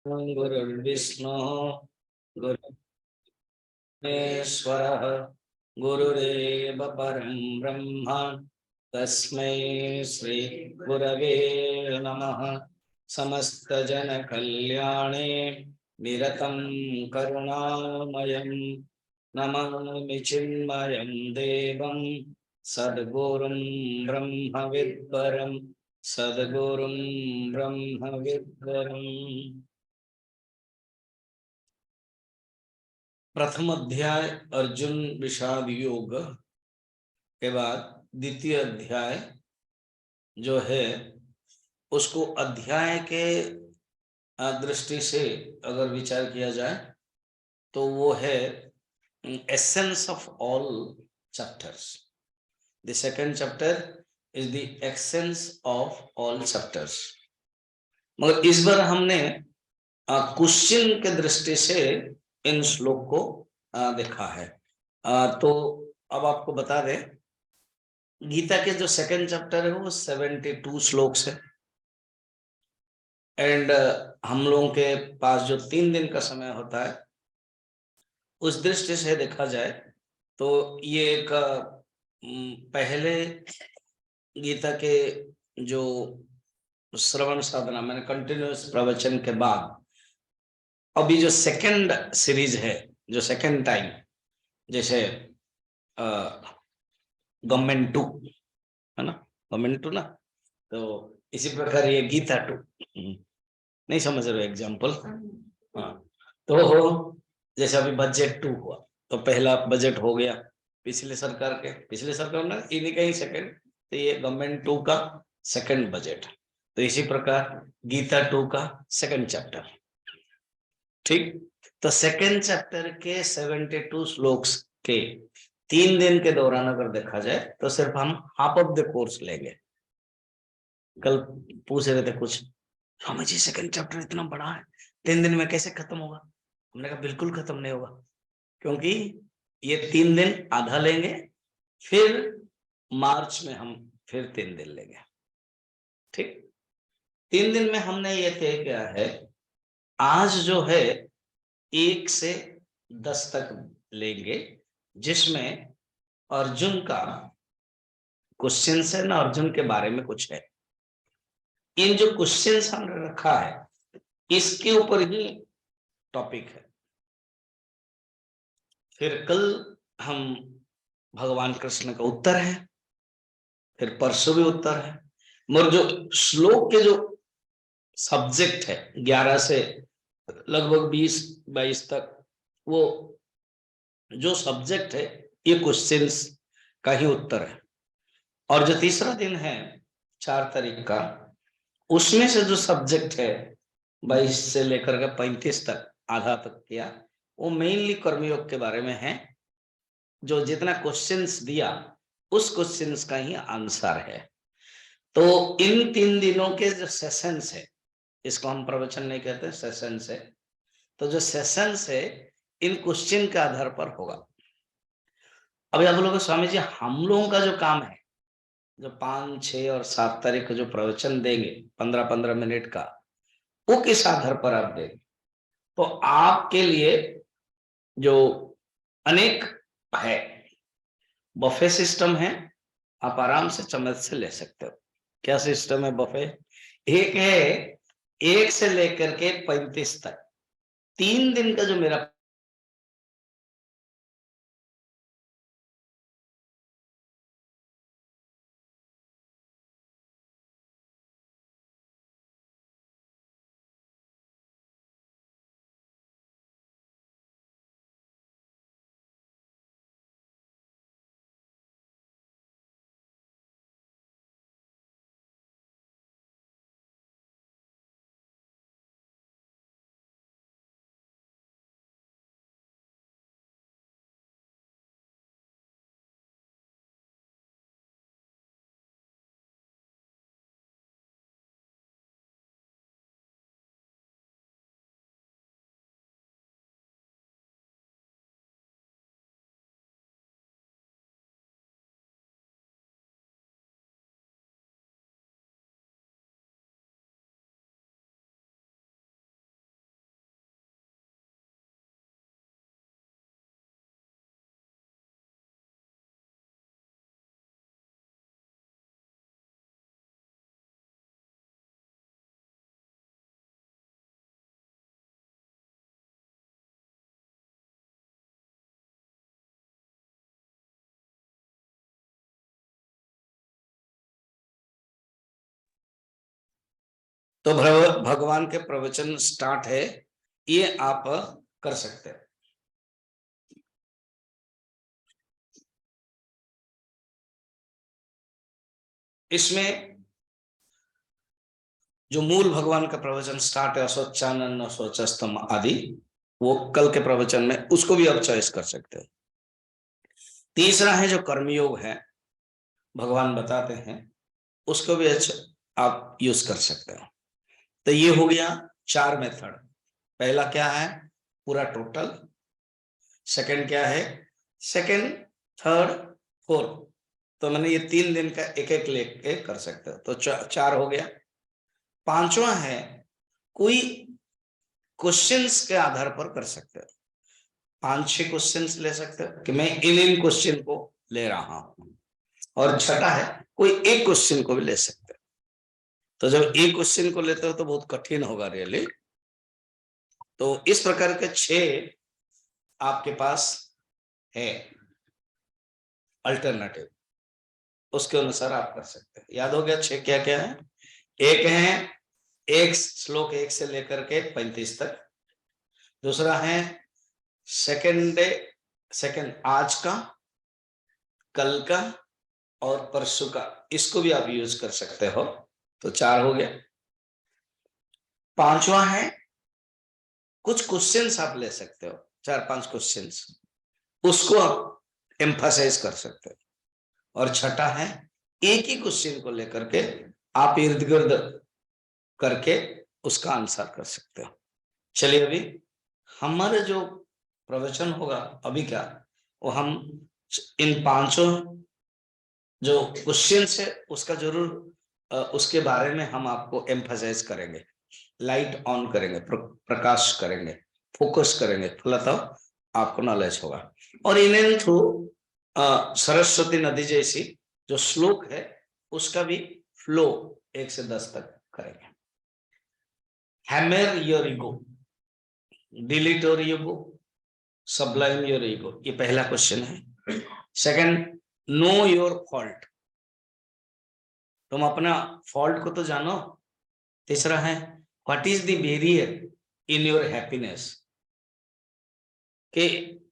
गुरुर्विष्णु गुरुर्महेश्वरः गुरुरेव परं ब्रह्म तस्मै श्री गुरवे नमः। समस्त जन कल्याणे निरतं करुणामयं नमामि चिन्मयं देवं सद्गुरुं ब्रह्मविद्वरं सद्गुरुं ब्रह्मविद्वरम्। प्रथम अध्याय अर्जुन विषाद योग के बाद द्वितीय अध्याय जो है उसको अध्याय के दृष्टि से अगर विचार किया जाए तो वो है essence of all chapters. The second chapter is the essence of all chapters. मगर इस बार हमने क्वेश्चन के दृष्टि से इन श्लोक को देखा है। तो अब आपको बता दें, गीता के जो सेकंड चैप्टर है वो 72 श्लोक है। एंड हम लोगों के पास जो 3 दिन का समय होता है उस दृष्टि से देखा जाए तो ये एक पहले गीता के जो श्रवण साधना मैंने कंटिन्यूस प्रवचन के बाद अभी जो सेकंड सीरीज है, जो सेकंड टाइम, जैसे गवर्नमेंट 2 है ना, गवर्नमेंट 2 ना, तो इसी प्रकार ये गीता 2 नहीं समझ रहे एग्जाम्पल। हाँ, तो जैसे अभी बजट 2 हुआ तो पहला बजट हो गया पिछले सरकार के, पिछले सरकार ना इन्हीं का ही सेकंड, तो ये गवर्नमेंट 2 का सेकंड बजट। तो इसी प्रकार गीता 2 का सेकंड चैप्टर। ठीक, तो सेकंड चैप्टर के 72 श्लोक के 3 दिन के दौरान अगर देखा जाए तो सिर्फ हम हाफ ऑफ द कोर्स लेंगे। कल पूछ रहे थे कुछ, स्वामी जी सेकंड चैप्टर इतना बड़ा है 3 दिन में कैसे खत्म होगा? हमने कहा बिल्कुल खत्म नहीं होगा, क्योंकि ये 3 दिन आधा लेंगे, फिर मार्च में हम फिर 3 दिन लेंगे। ठीक, 3 दिन में हमने ये तय किया है, आज जो है 1 से 10 तक लेंगे, जिसमें अर्जुन का क्वेश्चन है ना, अर्जुन के बारे में कुछ है। इन जो क्वेश्चन हमने रखा है इसके ऊपर ही टॉपिक है। फिर कल हम भगवान कृष्ण का उत्तर है, फिर परसों भी उत्तर है। मगर जो श्लोक के जो सब्जेक्ट है 11 से लगभग 20-22 तक, वो जो सब्जेक्ट है ये क्वेश्चंस का ही उत्तर है। और जो तीसरा दिन है 4 तारीख का, उसमें से जो सब्जेक्ट है 22 से लेकर के 35 तक, आधा तक किया, वो मेनली कर्मयोग के बारे में है। जो जितना क्वेश्चंस दिया उस क्वेश्चंस का ही आंसर है। तो इन 3 दिनों के जो सेशंस है, इसको हम प्रवचन नहीं कहते, सेशंस है। तो जो सेशंस है इन क्वेश्चन के आधार पर होगा। अभी आप बोलोगे स्वामी जी हम लोगों का जो काम है, जो 5, 6 और 7 तारीख को जो प्रवचन देंगे 15-15 मिनट का, वो किस आधार पर आप देंगे? तो आपके लिए जो अनेक है, बफे सिस्टम है, आप आराम से चम्मच से ले सकते हो। क्या सिस्टम है बफे? एक है 1 से लेकर के 35 तक, 3 दिन का जो मेरा तो भगवान के प्रवचन स्टार्ट है, ये आप कर सकते हैं। इसमें जो मूल भगवान का प्रवचन स्टार्ट है, स्वच्छानंद स्वच्छस्तम आदि, वो कल के प्रवचन में उसको भी आप चॉइस कर सकते हैं। तीसरा है जो कर्मयोग है, भगवान बताते हैं, उसको भी अच्छा आप यूज कर सकते हो। तो ये हो गया 4 मेथड। पहला क्या है, पूरा टोटल। सेकंड क्या है, सेकंड, थर्ड, फोर्थ। तो मैंने ये 3 दिन का एक एक लेके कर सकते हो, तो 4 हो गया। पांचवा है, कोई क्वेश्चंस के आधार पर कर सकते हो। 5-6 क्वेश्चंस ले सकते हो कि मैं इन क्वेश्चन को ले रहा हूं। और छठा है, कोई एक क्वेश्चन को भी ले सकते हो। तो जब एक क्वेश्चन को लेते हो तो बहुत कठिन होगा रियली। तो इस प्रकार के 6 आपके पास है अल्टरनेटिव, उसके अनुसार आप कर सकते हैं। याद हो गया 6 क्या क्या है? एक है एक श्लोक 1 से लेकर के 35 तक। दूसरा है सेकंड आज का, कल का और परसों का, इसको भी आप यूज कर सकते हो। तो 4 हो गया। पांचवा है कुछ क्वेश्चंस आप ले सकते हो, 4-5 क्वेश्चंस, उसको आप एम्फसाइज कर सकते हो। और छठा है एक ही क्वेश्चन को लेकर के आप इर्द गिर्द करके उसका आंसर कर सकते हो। चलिए, अभी हमारे जो प्रवचन होगा अभी क्या, वो हम इन 5 जो क्वेश्चंस है उसका जरूर उसके बारे में हम आपको एम्फसाइज करेंगे, लाइट ऑन करेंगे, प्रकाश करेंगे, फोकस करेंगे, फलतः आपको नॉलेज होगा। और इन थ्रू सरस्वती नदी जैसी जो श्लोक है उसका भी फ्लो 1 से 10 तक करेंगे। Hammer your ego, delete your ego, Sublime your ego, ये पहला क्वेश्चन है। सेकंड, नो योर फॉल्ट, तुम अपना फॉल्ट को तो जानो। तीसरा है what is the barrier in your happiness, कि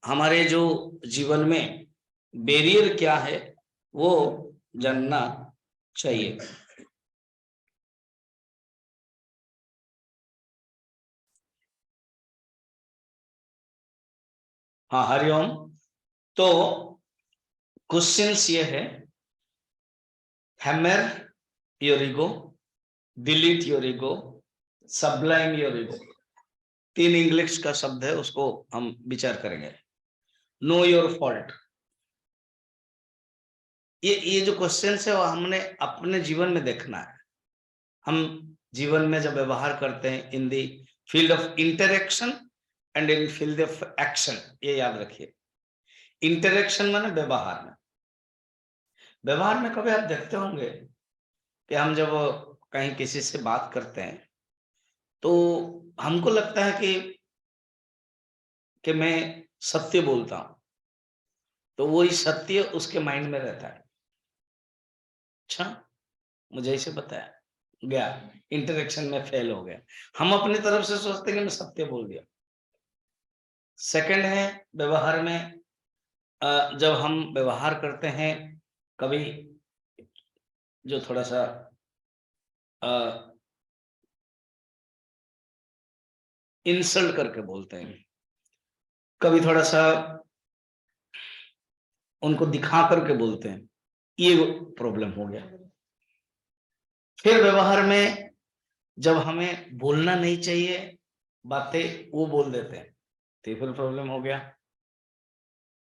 हमारे जो जीवन में बैरियर क्या है वो जानना चाहिए। हाँ, हरिओम। तो क्वेश्चंस ये है, hammer your ego, delete your ego, Sublime your ego. 3 English का शब्द है, उसको हम विचार करेंगे। नो योर फॉल्ट, ये जो क्वेश्चन है वो हमने अपने जीवन में देखना है। हम जीवन में जब व्यवहार करते हैं in the field of interaction and in field of action, ये याद रखिए। इंटरेक्शन माने व्यवहार में, व्यवहार में कभी आप देखते होंगे कि हम जब कहीं किसी से बात करते हैं तो हमको लगता है कि मैं सत्य बोलता हूं, तो वही सत्य उसके माइंड में रहता है। अच्छा, मुझे ऐसे बताया गया, इंटरेक्शन में फेल हो गया। हम अपनी तरफ से सोचते हैं कि मैं सत्य बोल दिया। सेकंड है व्यवहार में, जब हम व्यवहार करते हैं कभी जो थोड़ा सा इंसल्ट करके बोलते हैं, कभी थोड़ा सा उनको दिखा करके बोलते हैं, ये प्रॉब्लम हो गया। फिर व्यवहार में जब हमें बोलना नहीं चाहिए बातें, वो बोल देते हैं, तो फिर प्रॉब्लम हो गया।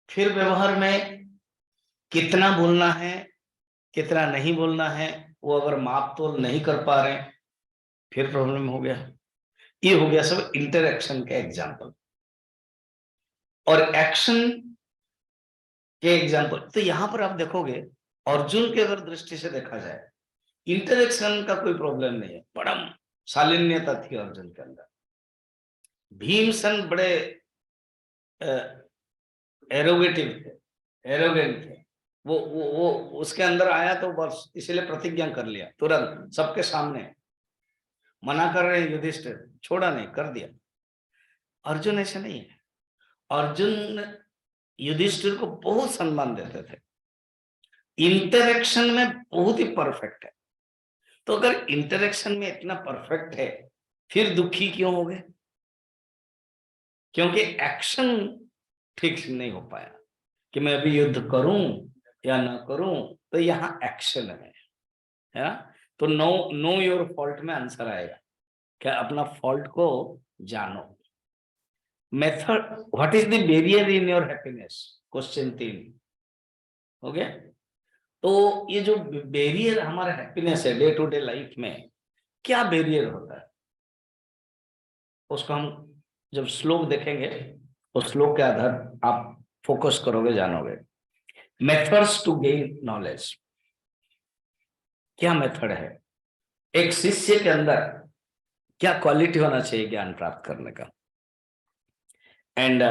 फिर व्यवहार में कितना बोलना है कितना नहीं बोलना है, वो अगर माप तोल नहीं कर पा रहे फिर प्रॉब्लम हो गया। ये हो गया सब इंटरएक्शन के एग्जाम्पल। और एक्शन के एग्जाम्पल, तो यहां पर आप देखोगे अर्जुन की अगर दृष्टि से देखा जाए, इंटरेक्शन का कोई प्रॉब्लम नहीं है, बड़ा शालीन्यता थी अर्जुन के अंदर। भीमसेन बड़े एरोगेटिव थे, एरोगेंट थे। वो उसके अंदर आया तो बस इसलिए प्रतिज्ञा कर लिया तुरंत सबके सामने। मना कर रहे हैं युधिष्ठिर, छोड़ा नहीं, कर दिया। अर्जुन ऐसे नहीं है। अर्जुन युधिष्ठिर को बहुत सम्मान देते थे, इंटरेक्शन में बहुत ही परफेक्ट है। तो अगर इंटरेक्शन में इतना परफेक्ट है, फिर दुखी क्यों हो गए? क्योंकि एक्शन ठीक से नहीं हो पाया कि मैं अभी युद्ध करूं या ना करूं। तो यहाँ एक्शन है ना। तो नो नो योर फॉल्ट में आंसर आएगा, क्या अपना फॉल्ट को जानो। Method, what is the barrier in your happiness, question 3 हो गया। तो ये जो बैरियर हमारा हैप्पीनेस है डे टू डे लाइफ में, क्या बैरियर होता है, उसको हम जब श्लोक देखेंगे उस श्लोक के आधार आप फोकस करोगे, जानोगे। मेथड्स टू गेन नॉलेज, क्या मेथड है, एक शिष्य के अंदर क्या क्वालिटी होना चाहिए ज्ञान प्राप्त करने का। And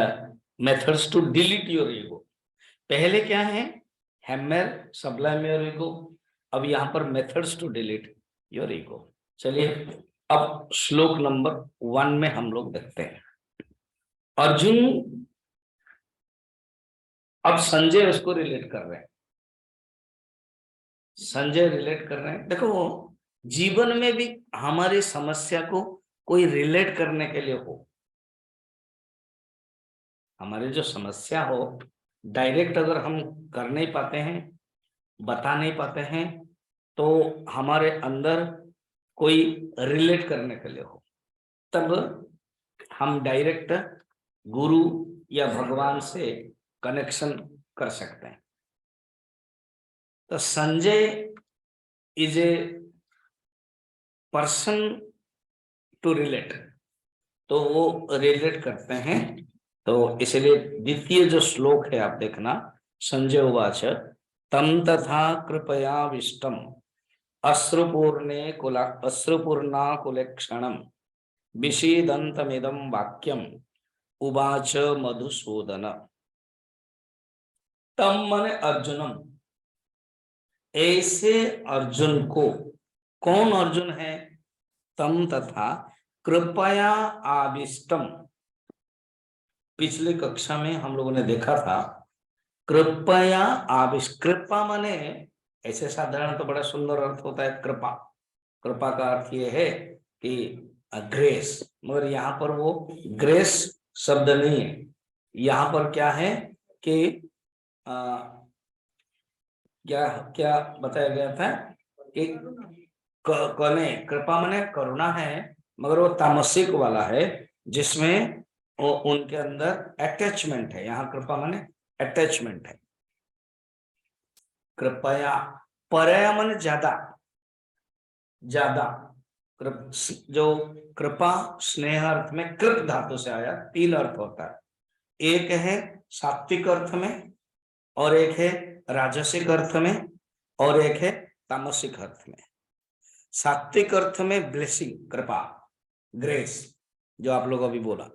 methods to delete your ego, पहले क्या है, हैमर सबलाइम योर ईगो, अब यहां पर methods to delete your ego. चलिए अब श्लोक नंबर 1 में हम लोग देखते हैं। अर्जुन, अब संजय उसको रिलेट कर रहे हैं, संजय रिलेट कर रहे हैं। देखो जीवन में भी हमारी समस्या को कोई रिलेट करने के लिए हो, हमारी जो समस्या हो डायरेक्ट अगर हम कर नहीं पाते हैं, बता नहीं पाते हैं, तो हमारे अंदर कोई रिलेट करने के लिए हो, तब हम डायरेक्ट गुरु या भगवान से कनेक्शन कर सकते हैं। तो Sanjay is a person to relate, तो वो रिलेट करते हैं। तो इसलिए द्वितीय जो श्लोक है आप देखना, संजय उवाच तम तथा कृपयाविष्टम अश्रुपूर्णा कुलेक्षणम विषीदन्तमिदं वाक्यम उवाच मधुसूदन। तम मने अर्जुनम, ऐसे अर्जुन को, कौन अर्जुन है, तम तथा कृपया आविष्टम। पिछली कक्षा में हम लोगों ने देखा था कृपया आविष्ट, कृपा माने ऐसे साधारण तो बड़ा सुंदर अर्थ होता है कृपा, कृपा का अर्थ ये है कि ग्रेस, मगर यहाँ पर वो ग्रेस शब्द नहीं है। यहाँ पर क्या है कि क्या क्या बताया गया था कि कृपा माने करुणा है, मगर वो तामसिक वाला है जिसमें उनके अंदर अटैचमेंट है। यहाँ कृपा माने अटैचमेंट है। कृपया, परया माने ज्यादा, ज्यादा। जो कृपा स्नेह अर्थ में कृप धातु से आया, 3 अर्थ होता है, एक है सात्विक अर्थ में, और एक है राजसिक अर्थ में, और एक है तामसिक अर्थ में। सात्विक अर्थ में ब्लेसिंग, कृपा, ग्रेस, जो आप लोग अभी बोला,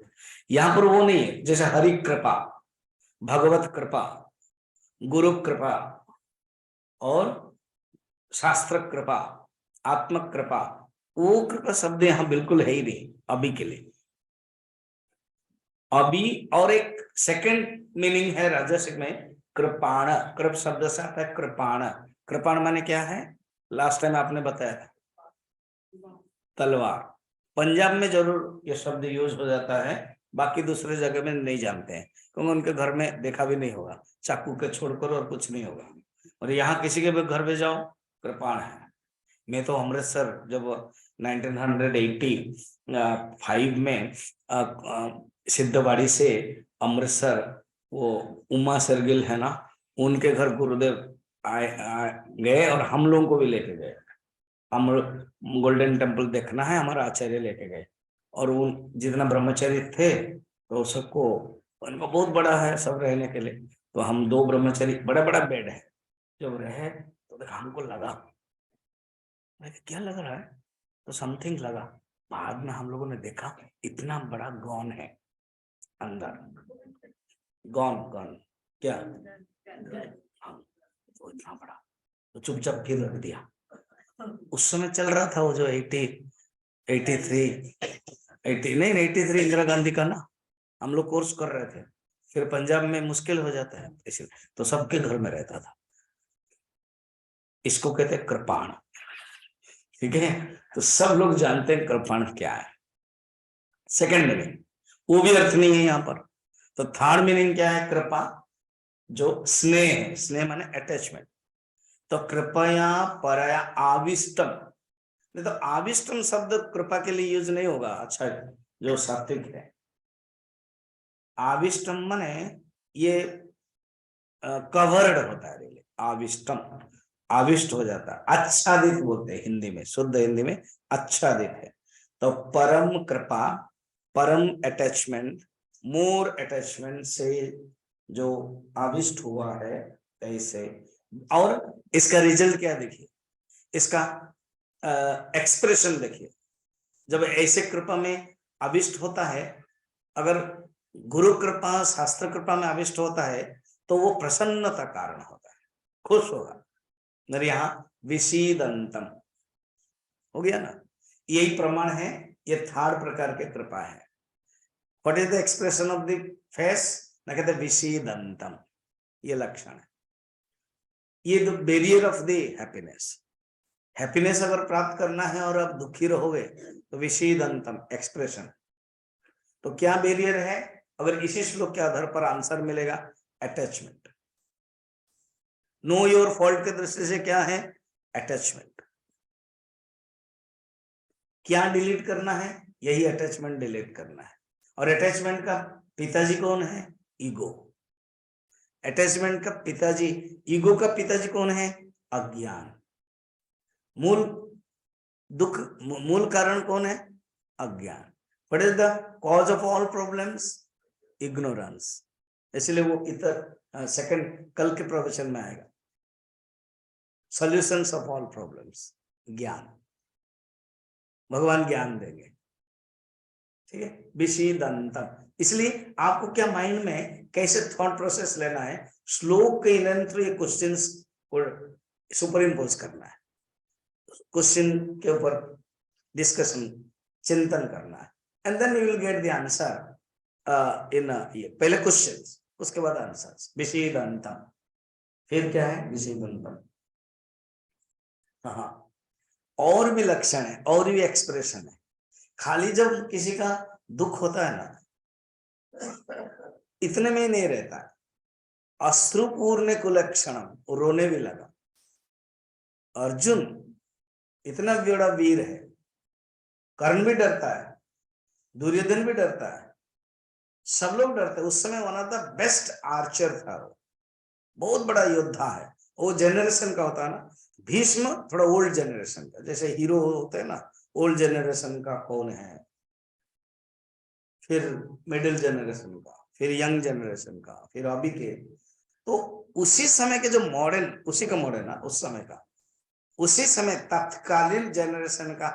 यहां पर वो नहीं है। जैसे हरि कृपा, भगवत कृपा, गुरु कृपा और शास्त्र कृपा, आत्मक कृपा, वो कृपा शब्द यहां बिल्कुल है ही नहीं अभी के लिए। अभी और एक सेकंड मीनिंग है राजसिक में कृपाण, कृप शब्द से आता है कृपाण। कृपाण माने क्या है, लास्ट टाइम आपने बताया था, तलवार। पंजाब में जरूर ये शब्द यूज हो जाता है, बाकी दूसरे जगह में नहीं जानते हैं, क्योंकि उनके घर में देखा भी नहीं होगा, चाकू के छोड़कर और कुछ नहीं होगा। और यहाँ किसी के भी घर पे जाओ कृपाण है। मैं तो अमृतसर जब 1985 में सिद्धवाड़ी से अमृतसर, वो उमा सरगिल है ना, उनके घर गुरुदेव गए और हम लोगों को भी लेके गए। हम गोल्डन टेम्पल देखना है, हमारा आचार्य लेके गए, और उन जितना ब्रह्मचारी थे तो सबको, उनका बहुत बड़ा है सब रहने के लिए, तो हम 2 ब्रह्मचारी, बड़ा बड़ा बेड है, जब रहे तो देखा, हमको लगा, क्या लग रहा है, तो समथिंग लगा। बाद में हम लोगों ने देखा इतना बड़ा गॉन है अंदर, गॉन गॉन क्या, हाँ, तो इतना बड़ा, तो चुपचाप फिर रख दिया। उस समय चल रहा था वो जो 80 83 इंदिरा गांधी का ना, हम लोग कोर्स कर रहे थे, फिर पंजाब में मुश्किल हो जाता है इसलिए, तो सबके घर में रहता था। इसको कहते हैं कृपाण, ठीक है। तो सब लोग जानते हैं कृपाण क्या है। सेकंड मीनिंग, वो भी अर्थ नहीं है यहाँ पर। तो थर्ड मीनिंग क्या है? कृपा, जो स्नेह है, स्नेह माने अटैचमेंट। तो कृपया परया आविष्टम, नहीं तो आविष्टम शब्द कृपा के लिए यूज नहीं होगा। अच्छा, जो सात्विक है, आविष्टम माने ये कवर्ड होता है, आविष्टम, आविष्ट हो जाता है, आच्छादित बोलते हैं हिंदी में, शुद्ध हिंदी में आच्छादित है। तो परम कृपा, परम अटैचमेंट, मोर अटैचमेंट से जो आविष्ट हुआ है ऐसे। और इसका रिजल्ट क्या देखिए, इसका एक्सप्रेशन देखिए। जब ऐसे कृपा में आविष्ट होता है, अगर गुरु कृपा शास्त्र कृपा में आविष्ट होता है तो वो प्रसन्नता कारण होता है, खुश होगा। और यहाँ विषीदंतम हो गया ना, यही प्रमाण है। ये थर्ड प्रकार के कृपा है। What is the expression of the face? ना कहते विषीदंतम, ये लक्षण है। ये the barrier of the happiness. Happiness अगर प्राप्त करना है और आप दुखी रहोगे तो विषीदंतम एक्सप्रेशन। तो क्या बैरियर है? अगर इसी श्लोक के आधार पर आंसर मिलेगा, अटैचमेंट। नो योर फॉल्ट के दृष्टि से क्या है? अटैचमेंट। क्या डिलीट करना है? यही अटैचमेंट डिलीट करना है। और अटैचमेंट का पिताजी कौन है? ईगो। अटैचमेंट का पिताजी, ईगो का पिताजी कौन है? अज्ञान। मूल दुख, मूल कारण कौन है? अज्ञान। What is the cause of all problems? Ignorance. इसलिए वो इतर सेकंड कल के प्रवचन में आएगा, सॉल्यूशंस ऑफ ऑल प्रॉब्लम्स, ज्ञान। भगवान ज्ञान देंगे, ठीक है। विषीदंतम, इसलिए आपको क्या माइंड में कैसे थॉट प्रोसेस लेना है, श्लोक के निरंतर ये क्वेश्चंस को सुपर इम्पोज करना है, क्वेश्चन के ऊपर डिस्कशन, चिंतन करना है, and then you will get the answer in ये पहले क्वेश्चंस, उसके बाद आंसर्स। विषीदंतम, फिर क्या है? विषीदंतम। हाँ, और भी लक्षण है, और भी एक्सप्रेशन है। खाली जब किसी का दुख होता है ना, इतने में ही नहीं रहता है। अश्रुपूर्ण कुलक्षणम, रोने भी लगा। अर्जुन इतना बड़ा वीर है, कर्ण भी डरता है, दुर्योधन भी डरता है, सब लोग डरते हैं। उस समय one of the best Archer था वो, बहुत बड़ा योद्धा है। वो जनरेशन का होता है ना, भीष्म थोड़ा ओल्ड जनरेशन का, जैसे हीरो होते हैं ना, ओल्ड जनरेशन का कौन है, फिर मिडिल जनरेशन का, फिर यंग जनरेशन का, फिर अभी के। तो उसी समय के जो मॉडर्न, उसी का मॉडर्न ना, उस समय का, उसी समय तत्कालीन जनरेशन का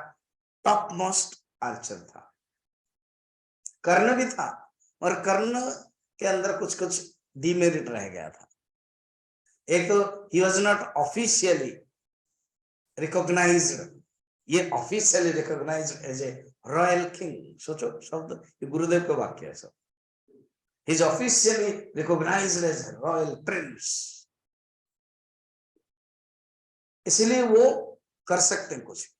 टॉप मोस्ट आर्चर था। कर्ण भी था, और कर्ण के अंदर कुछ कुछ डिमेरिट रह गया था। एक तो he was not officially recognised, ये officially recognised as a royal king. सोचो शब्द, ये गुरुदेव का वाक्य है सब। He is officially recognised as royal prince, इसलिए वो कर सकते हैं कुछ।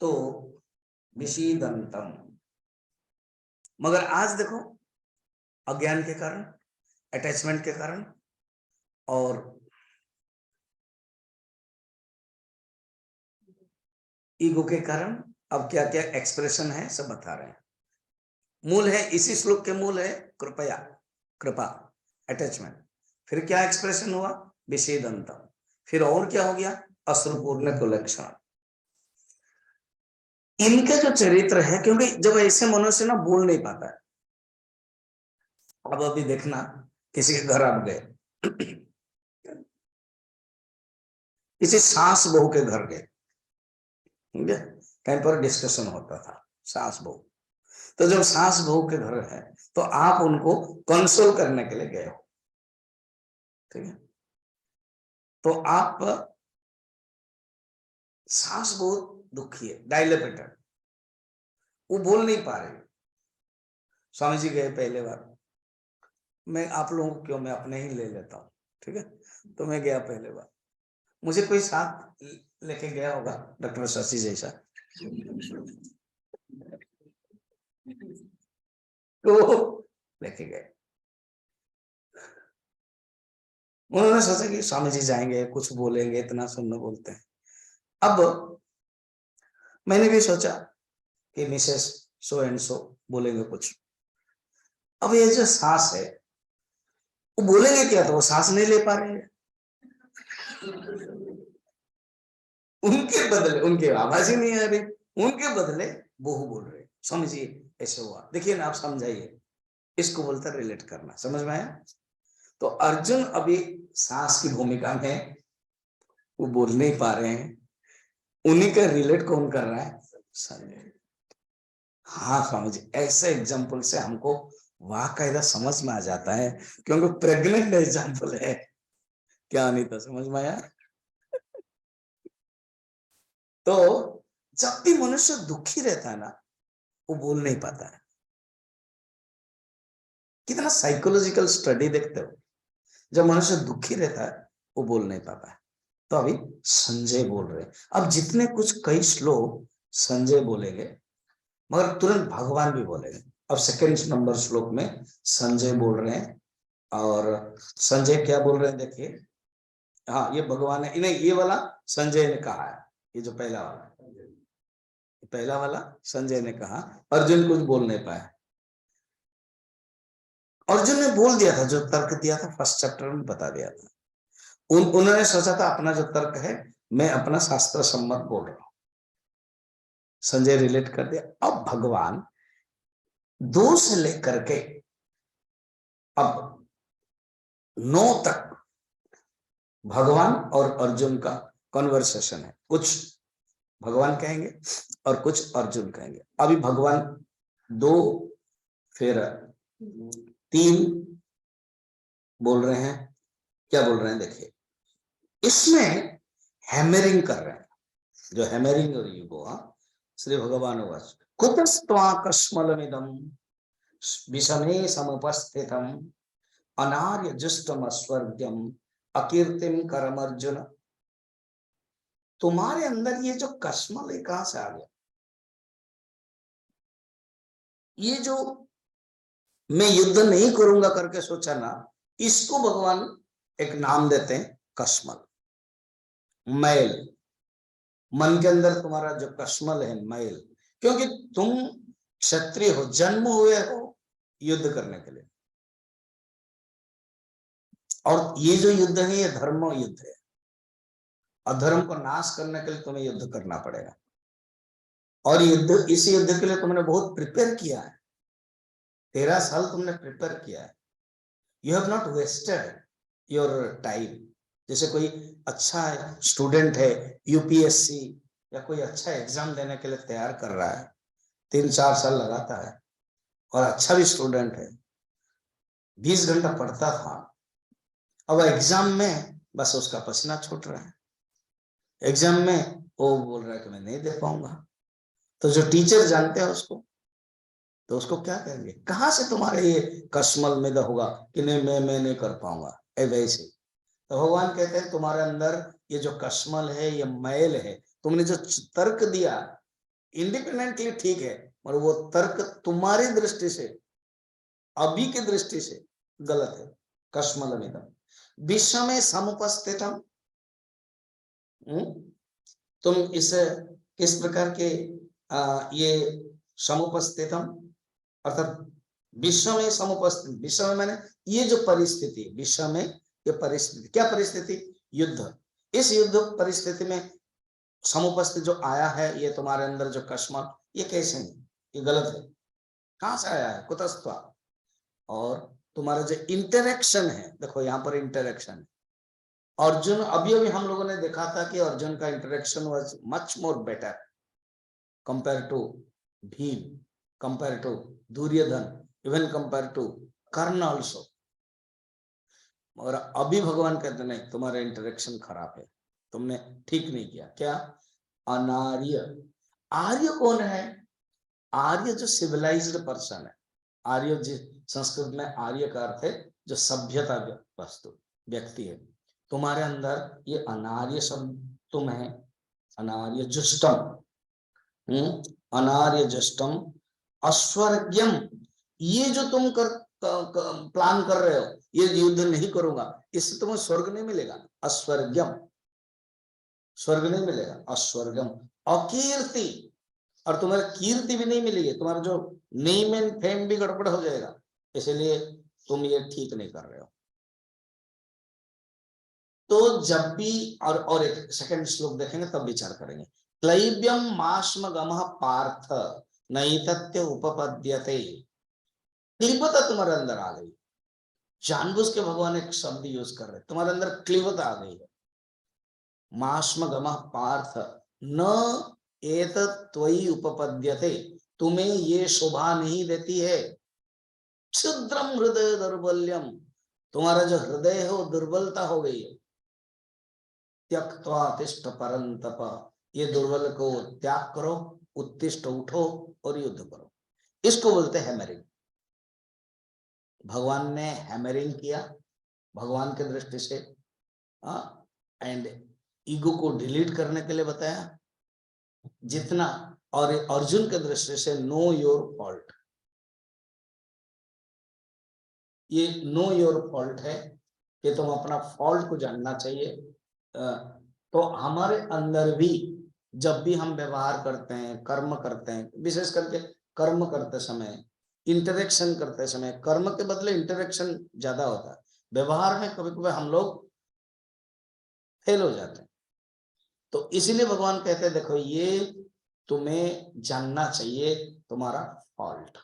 तो विषीदंतम, मगर आज देखो, अज्ञान के कारण, अटैचमेंट के कारण और ईगो के कारण अब क्या क्या एक्सप्रेशन है सब बता रहे हैं। मूल है, इसी श्लोक के मूल है कृपया, कृपा, अटैचमेंट। फिर क्या एक्सप्रेशन हुआ? विषेदंतम। फिर और क्या हो गया? अश्रुपूर्ण कुलक्षण। इनका जो चरित्र है, क्योंकि जब ऐसे मनुष्य ना बोल नहीं पाता है। अब अभी देखना, किसी के घर आप गए, किसी सास बहू के घर गए, कहीं पर डिस्कशन होता था सास बहू। तो जब सास बहू के घर है तो आप उनको कंसोल करने के लिए गए हो, ठीक है। तो आप सांस बहुत दुखी है, डायलेपेटेड, वो बोल नहीं पा रहे। स्वामी जी गए पहले बार, मैं आप लोगों को क्यों, मैं अपने ही ले लेता हूँ, ठीक है। तो मैं गया पहले बार, मुझे कोई साथ लेके गया होगा, डॉक्टर शशि जैसा, तो लेके गए। उन्होंने सोचा कि स्वामी जी जाएंगे, कुछ बोलेंगे, इतना सुनने बोलते हैं। अब मैंने भी सोचा कि मिसेस सो एंड सो बोलेंगे कुछ। अब ये जो सांस है, वो बोलेंगे क्या, तो वो सांस नहीं ले पा रहे हैं। उनके बदले, उनके आवाज ही नहीं आ रही, उनके बदले वो बोल रहे, स्वामी जी ऐसे हुआ। देखिए ना, आप समझाइए, इसको बोलता रिलेट करना, समझ में आया। तो अर्जुन अभी सांस की भूमिका में, वो बोल नहीं पा रहे हैं, उन्हीं का रिलेट कौन कर रहा है, संजय। हाँ स्वामी जी, ऐसे एग्जाम्पल से हमको वाकायदा समझ में आ जाता है, क्योंकि प्रेग्नेंट एग्जाम्पल है। क्या नहीं था, समझ में आया। तो जब भी मनुष्य दुखी रहता है ना, वो बोल नहीं पाता है। कितना साइकोलॉजिकल स्टडी देखते हो, जब मनुष्य दुखी रहता है वो बोल नहीं पाता है। तो अभी संजय बोल रहे हैं। अब जितने कुछ कई श्लोक संजय बोलेंगे, मगर तुरंत भगवान भी बोलेंगे। अब सेकंड नंबर श्लोक में संजय बोल रहे हैं, और संजय क्या बोल रहे हैं देखिए। हाँ, ये भगवान है, नहीं ये वाला संजय ने कहा है, ये जो पहला वाला, पहला वाला संजय ने कहा, अर्जुन कुछ बोल नहीं पाया। अर्जुन ने बोल दिया था, जो तर्क दिया था फर्स्ट चैप्टर में बता दिया था। उन्होंने सोचा था अपना जो तर्क है, मैं अपना शास्त्र सम्मत बोल रहा हूं। संजय रिलेट कर दिया। अब भगवान 2 से लेकर के अब 9 तक भगवान और अर्जुन का कन्वर्सेशन है। कुछ भगवान कहेंगे और कुछ अर्जुन कहेंगे। अभी भगवान 2 फिर 3 बोल रहे हैं। क्या बोल रहे हैं देखिए, इसमें हैमरिंग कर रहे हैं, जो हैमरिंग और युगो, श्री भगवान कुतस्त्वाकस्मलमिदं विषमे समुपस्थितम् अनार्य जुष्टम स्वर्गम अकीर्तिम करम अर्जुन। तुम्हारे अंदर ये जो कश्मल है कहां से आ गया? ये जो मैं युद्ध नहीं करूंगा करके सोचा ना, इसको भगवान एक नाम देते हैं, कश्मल, मैल। मन के अंदर तुम्हारा जो कश्मल है, मैल, क्योंकि तुम क्षत्रिय हो, जन्म हुए हो युद्ध करने के लिए। और ये जो युद्ध है, ये धर्म युद्ध है। अधर्म को नाश करने के लिए तुम्हें युद्ध करना पड़ेगा। और युद्ध, इस युद्ध के लिए तुमने बहुत प्रिपेयर किया है। 13 साल तुमने प्रिपेयर किया है। You have not wasted your time. जैसे कोई अच्छा स्टूडेंट है, यूपीएससी या कोई अच्छा एग्जाम देने के लिए तैयार कर रहा है, 3-4 साल लगाता है, और अच्छा भी स्टूडेंट है, 20 घंटा पढ़ता था, अब एग्जाम में बस उसका पसीना छूट रहा है। एग्जाम में वो बोल रहा है कि मैं नहीं दे पाऊंगा। तो जो टीचर जानते हैं उसको, तो उसको क्या कहेंगे, कहां से तुम्हारे ये कश्मल में होगा कि नहीं, मैं नहीं कर पाऊंगा, वैसे। तो भगवान कहते हैं तुम्हारे अंदर ये जो कश्मल है, ये मैल है, तुमने जो तर्क दिया इंडिपेंडेंटली ठीक है, और वो तर्क तुम्हारी दृष्टि से, अभी की दृष्टि से गलत है। कश्मल में विश्व में समुपस्थितम, तुम इस किस प्रकार के ये समुपस्थितम, अर्थात विश्व में समुपस्थित, विश्व में मैंने ये जो परिस्थिति, विश्व में ये परिस्थिति, क्या परिस्थिति, युद्ध। इस युद्ध परिस्थिति में समुपस्थित जो आया है, ये तुम्हारे अंदर जो कश्मल, ये कैसे है, ये गलत है, कहां से आया है, कुतस्त्वा। और तुम्हारा जो इंटरेक्शन है, देखो यहाँ पर इंटरेक्शन है। अर्जुन, अभी अभी हम लोगों ने देखा था कि अर्जुन का interaction was much more better compare to Bhim, compare to Duryodhan, even compare to Karna also. और अभी भगवान कहते नहीं, तुम्हारा इंटरेक्शन खराब है, तुमने ठीक नहीं किया। क्या? अनार्य। आर्य कौन है? आर्य जो सिविलाइज्ड पर्सन है। आर्य जी संस्कृत में आर्य का अर्थ है जो सभ्यता वस्तु व्यक्ति है। तुम्हारे अंदर ये अनार्य शब्द तुम है, अनार्य जुष्टम, अनार्य जुष्टम अस्वर्ग्यम। ये जो तुम प्लान कर रहे हो, ये युद्ध नहीं करूंगा, इससे तुम्हें स्वर्ग नहीं मिलेगा। अस्वर्गम, स्वर्ग नहीं मिलेगा, अस्वर्गम। अकीर्ति, और तुम्हारी कीर्ति भी नहीं मिलेगी, तुम्हारा जो नेम एंड फेम भी गड़बड़ हो जाएगा, इसलिए तुम ये ठीक नहीं कर रहे हो। तो जब भी और एक सेकंड श्लोक देखेंगे तब विचार करेंगे। क्लैब्यम मास्म गमः पार्थ नैतत्य उपपद्यते। क्लिबता तुम्हारे अंदर आ गई, जानबूझ के भगवान एक शब्द यूज कर रहे, तुम्हारे अंदर क्लिबता आ गई है। मास्म गमः पार्थ न एतत् त्वयि उपपद्यते, तुम्हें ये शोभा नहीं देती है। क्षुद्रम हृदय दौर्बल्यम, तुम्हारा जो हृदय है वो दुर्बलता हो गई है। त्यक्त्वा तिष्ठ परंतप, ये दुर्बल को त्याग करो, उत्तिष्ठ उठो और युद्ध करो। इसको बोलते हैं हैमरिंग। भगवान ने हैमरिंग किया भगवान के दृष्टि से, एंड ईगो को डिलीट करने के लिए बताया जितना, और अर्जुन के दृष्टि से नो योर फॉल्ट। ये नो योर फॉल्ट है कि तुम अपना फॉल्ट को जानना चाहिए। तो हमारे अंदर भी जब भी हम व्यवहार करते हैं, कर्म करते हैं, विशेष करके कर्म करते समय, इंटरेक्शन करते समय, कर्म के बदले इंटरेक्शन ज्यादा होता है, व्यवहार में कभी कभी हम लोग फेल हो जाते हैं। तो इसीलिए भगवान कहते हैं देखो ये तुम्हें जानना चाहिए तुम्हारा फॉल्ट।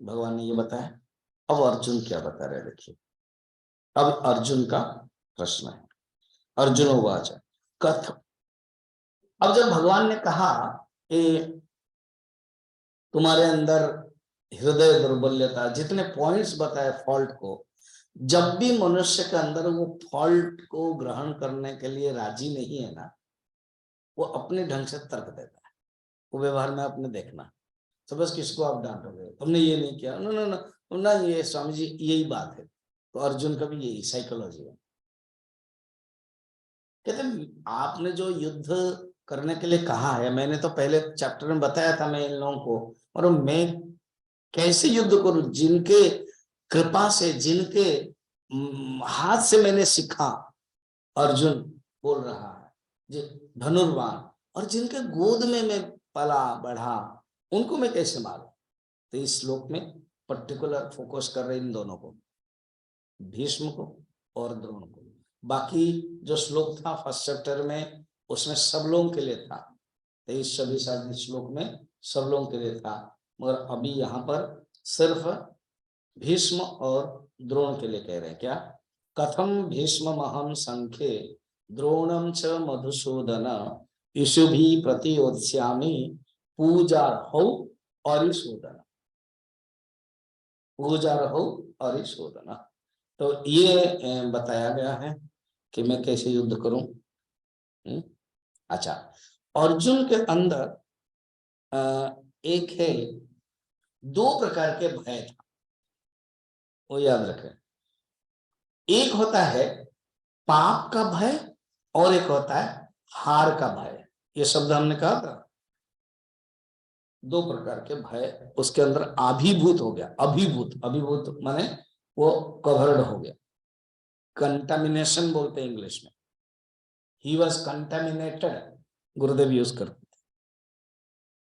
भगवान ने ये बताया। अब अर्जुन क्या बता रहे देखिए, अब अर्जुन का प्रश्न है। अर्जुन उवाच कथम। अब जब भगवान ने कहा कि तुम्हारे अंदर हृदय दुर्बल्यता, जितने पॉइंट्स बताए फॉल्ट को, जब भी मनुष्य के अंदर वो फॉल्ट को ग्रहण करने के लिए राजी नहीं है ना, वो अपने ढंग से तर्क देता है। वो व्यवहार में आपने देखना, तो बस किसको आप डांटोगे, तुमने ये नहीं किया, ना ना ना ना, ये स्वामी जी यही बात है। तो अर्जुन का भी यही साइकोलॉजी है। कहते आपने जो युद्ध करने के लिए कहा है, मैंने तो पहले चैप्टर में बताया था मैं इन लोगों को, और मैं कैसे युद्ध करूं, जिनके कृपा से, जिनके हाथ से मैंने सीखा। अर्जुन बोल रहा है जो धनुर्वान, और जिनके गोद में मैं पला बढ़ा, उनको मैं कैसे मारूं। तो इस श्लोक में पर्टिकुलर फोकस कर रहे इन दोनों को, भीष्म को और द्रोण को। बाकी जो श्लोक था फर्स्ट चैप्टर में, उसमें सब लोगों के लिए था, 23-26 श्लोक में सब लोगों के लिए था, मगर अभी यहाँ पर सिर्फ भीष्म और द्रोण के लिए कह रहे हैं। क्या? कथम भीष्म महम संख्ये द्रोणम च मधुसूदन इषुभि प्रतियोत्स्यामि पूजार्हौ अरिशोदन, पूजार्हौ अरिशोदन। तो ये बताया गया है कि मैं कैसे युद्ध करूं। अच्छा, अर्जुन के अंदर एक है, दो प्रकार के भय था, वो याद रखें। एक होता है पाप का भय और एक होता है हार का भय। ये शब्द हमने कहा था, दो प्रकार के भय उसके अंदर अभिभूत हो गया। अभिभूत, अभिभूत माने वो कवर्ड हो गया, कंटामिनेशन बोलते हैं इंग्लिश में। He was contaminated, Gurudev use करते थे।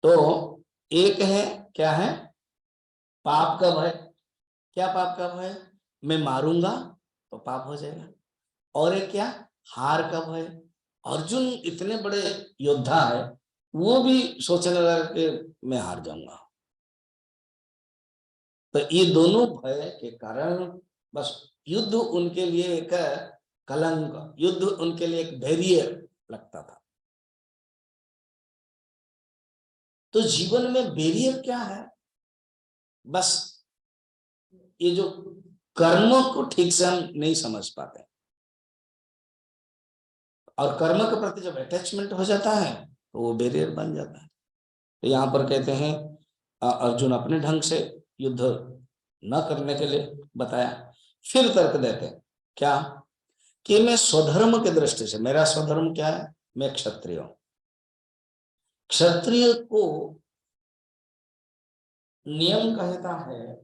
तो एक है, क्या है? पाप का भय। क्या पाप का भय? मैं मारूंगा तो पाप हो जाएगा। और एक क्या? हार का भय। अर्जुन इतने बड़े योद्धा है, वो भी सोचने लगा कि मैं हार जाऊंगा। तो ये दोनों भय के कारण बस युद्ध उनके लिए एक कलंक, युद्ध उनके लिए एक बैरियर लगता था। तो जीवन में बैरियर क्या है? बस ये जो कर्म को ठीक से हम नहीं समझ पाते, और कर्म के प्रति जब अटैचमेंट हो जाता है तो वो बैरियर बन जाता है। तो यहाँ पर कहते हैं अर्जुन अपने ढंग से युद्ध न करने के लिए बताया। फिर तर्क देते हैं क्या, कि मैं स्वधर्म की दृष्टि से, मेरा स्वधर्म क्या है, मैं क्षत्रिय हूं, क्षत्रिय को नियम कहता है